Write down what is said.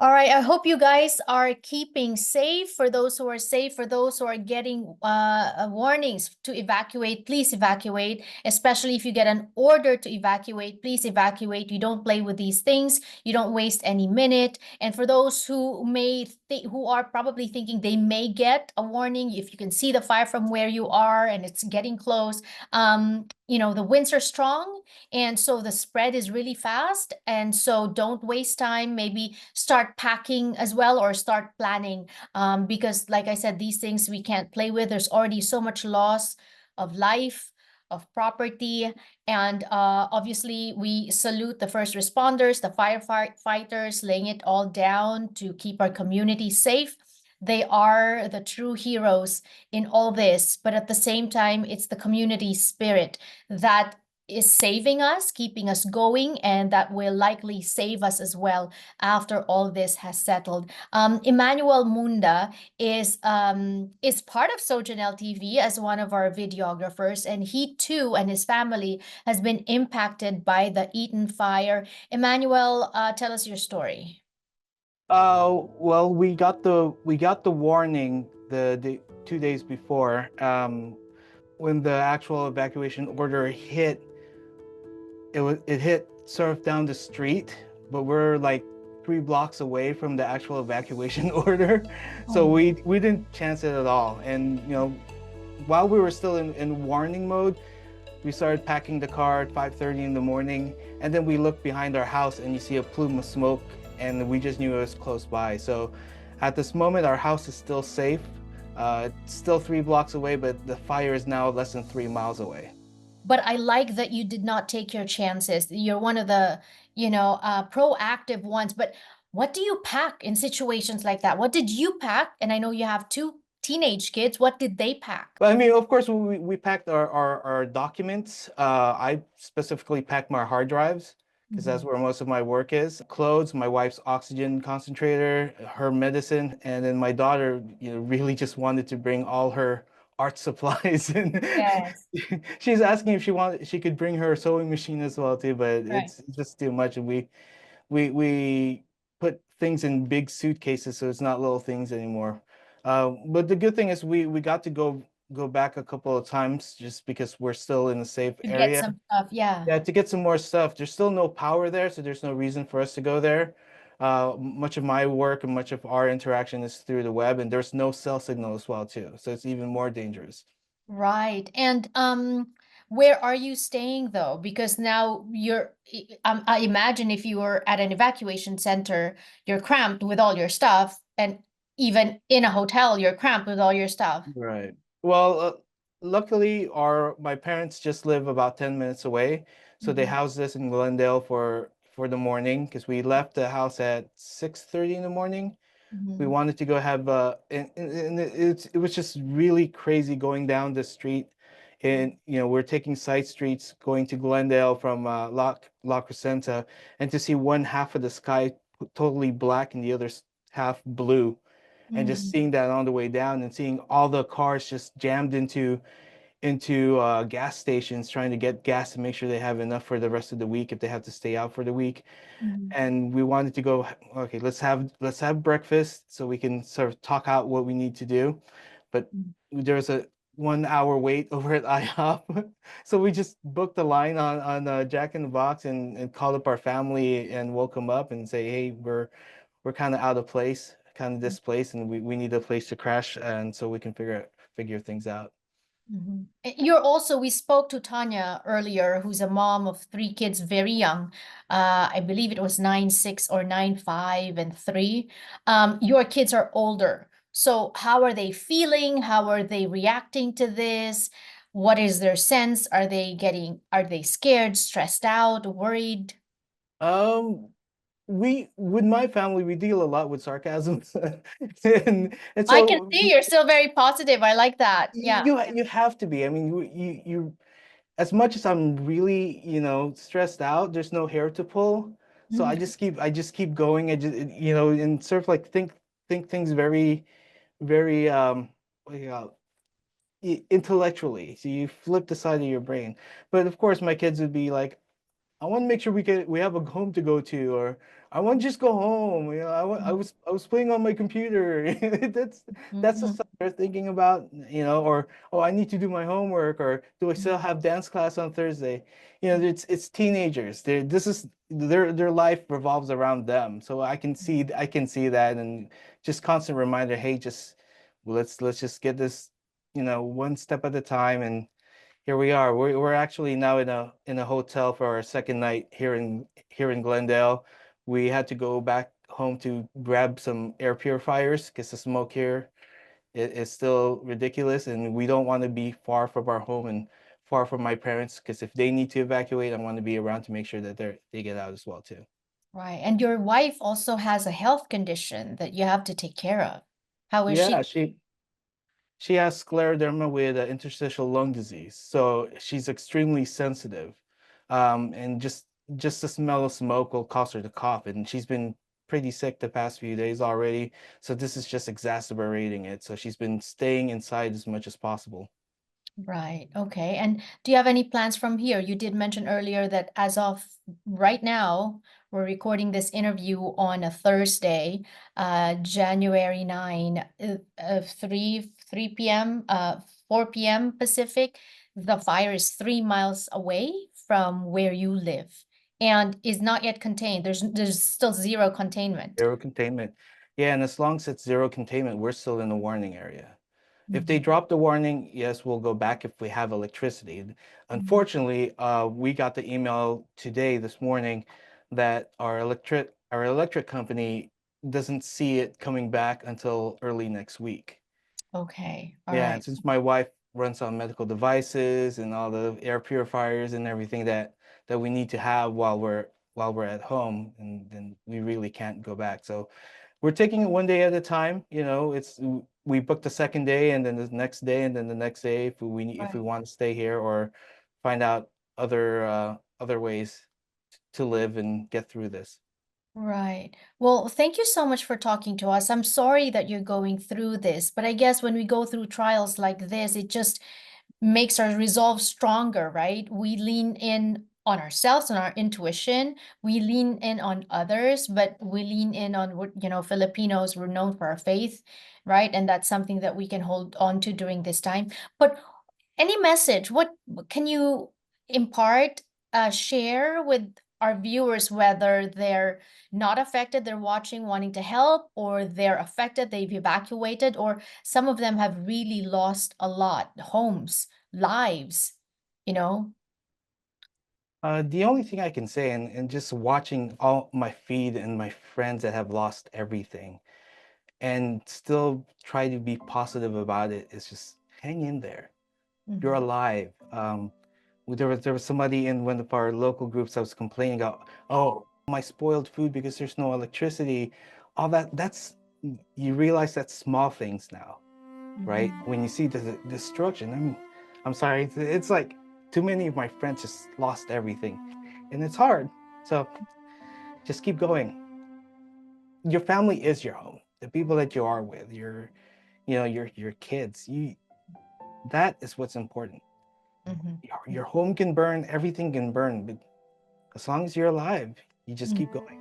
All right, I hope you guys are keeping safe. For those who are safe, for those who are getting warnings to evacuate, please evacuate, especially if you get an order to evacuate, please evacuate. You don't play with these things. You don't waste any minute. And for those who are probably thinking they may get a warning, if you can see the fire from where you are and it's getting close, the winds are strong. And so the spread is really fast. And so don't waste time. Maybe start packing as well or start planning. Because like I said, these things we can't play with. There's already so much loss of life, of property. And obviously we salute the first responders, the firefighters, laying it all down to keep our community safe. They are the true heroes in all this, but at the same time, it's the community spirit that is saving us, keeping us going, and that will likely save us as well after all this has settled. Emmanuel Munda is part of SoJannelleTV as one of our videographers, and he too and his family has been impacted by the Eaton fire. Emmanuel, tell us your story. Well, we got the warning the 2 days before. When the actual evacuation order hit, it hit sort of down the street, but we're like 3 blocks away from the actual evacuation order, so we didn't chance it at all. And while we were still in warning mode, we started packing the car at 5:30 in the morning, and then we looked behind our house and you see a plume of smoke, and we just knew it was close by. So at this moment, our house is still safe. It's still 3 blocks away, but the fire is now less than 3 miles away. But I like that you did not take your chances. You're one of the, proactive ones. But what do you pack in situations like that? What did you pack? And I know you have two teenage kids. What did they pack? But I mean, of course, we packed our documents. I specifically packed my hard drives because that's where most of my work is. Clothes, my wife's oxygen concentrator, her medicine, and then my daughter, really just wanted to bring all her art supplies. And Yes. she's asking if she could bring her sewing machine as well too, but Right. it's just too much. And we put things in big suitcases, so it's not little things anymore. But the good thing is we got to go back a couple of times just because we're still in a safe To get area. some stuff. Yeah. Yeah, to get some more stuff. There's still no power there, so there's no reason for us to go there. Much of my work and much of our interaction is through the web, and there's no cell signal as well too, so it's even more dangerous. Right. And where are you staying though? Because now I imagine if you were at an evacuation center, you're cramped with all your stuff, and even in a hotel, you're cramped with all your stuff. Right. Well, luckily, my parents just live about 10 minutes away, so they Mhm. housed us in Glendale for the morning because we left the house at 6:30 in the morning. We Mhm. wanted to go have and it was just really crazy going down the street, and we're taking side streets going to Glendale from La Crescenta, and to see one half of the sky totally black and the other half blue, and just Mhm. seeing that on the way down and seeing all the cars just jammed into gas stations trying to get gas to make sure they have enough for the rest of the week if they have to stay out for the week. Mhm. And we wanted to go, okay, let's have breakfast so we can sort of talk out what we need to do. But Mhm. there was a 1 hour wait over at IHOP. So we just booked a line on Jack in the Box, and called up our family and woke them up and say, hey, we're kind of out of place, kind of displaced, and we need a place to crash, and so we can figure things out. Mhm. We spoke to Tanya earlier, who's a mom of three kids, very young. I believe it was 9, 6, or 9, 5, and 3. Your kids are older. So how are they feeling? How are they reacting to this? What is their sense? Are they scared, stressed out, worried? Um, with my family, we deal a lot with sarcasm, and I can so see you're still very positive. I like that. Yeah. you have to be. I mean, as much as I'm really, stressed out, there's no hair to pull. So Mhm. I just keep going. I just, and sort of like think things very, very, what do you call it? Intellectually. So you flip the side of your brain. But of course, my kids would be like, I want to make sure we have a home to go to, or I want to just go home. You know, I was playing on my computer. That's the Mhm. stuff they're thinking about, you know, or oh, I need to do my homework, or do I still have dance class on Thursday? You know, it's teenagers. Their life revolves around them. So I can see that, and just constant reminder, hey, just let's just get this, you know, one step at a time. And here we are. We're actually now in a hotel for our second night here in Glendale. We had to go back home to grab some air purifiers because the smoke here is still ridiculous, and we don't want to be far from our home and far from my parents, because if they need to evacuate, I want to be around to make sure that they get out as well too. Right. And your wife also has a health condition that you have to take care of. How is Yeah, she? she has scleroderma with interstitial lung disease, so she's extremely sensitive, and just the smell of smoke will cause her to cough, and she's been pretty sick the past few days already. So this is just exacerbating it. So she's been staying inside as much as possible. Right. Okay. And do you have any plans from here? You did mention earlier that as of right now, we're recording this interview on a Thursday, January 9, 3 p.m., 4 p.m. Pacific. The fire is 3 miles away from where you live and is not yet contained. There's still zero containment. Zero containment. Yeah, and as long as it's zero containment, we're still in the warning area. If they Mhm. drop the warning, yes, we'll go back if we have electricity. Mhm. Unfortunately, we got the email today, this morning, that our electric company doesn't see it coming back until early next week. Okay. All Yeah, and right. since my wife runs on medical devices and all the air purifiers and everything that we need to have while we're at home, and then we really can't go back. So we're taking it one day at a time. You know, we booked the second day, and then the next day, and then the next day if we Right. want to stay here or find out other ways to live and get through this. Right. Well, thank you so much for talking to us. I'm sorry that you're going through this, but I guess when we go through trials like this, it just makes our resolve stronger, right? We lean in on ourselves and our intuition. We lean in on others, but we lean in on what, Filipinos, we're known for our faith, right? And that's something that we can hold on to during this time. But any message, what can you impart, share with our viewers, whether they're not affected, they're watching, wanting to help, or they're affected, they've evacuated, or some of them have really lost a lot, homes, lives, you know? The only thing I can say, and just watching all my feed and my friends that have lost everything and still try to be positive about it, is just hang in there. You're Mhm. alive. There was somebody in one of our local groups that was complaining about, oh, my spoiled food because there's no electricity. All that's you realize that's small things now, right? Mhm. When you see the destruction, I mean, I'm sorry, it's like too many of my friends just lost everything, and it's hard. So just keep going. Your family is your home. The people that you are with, your kids, that is what's important. Mhm. Your home can burn, everything can burn, but as long as you're alive, you just Mhm. keep going.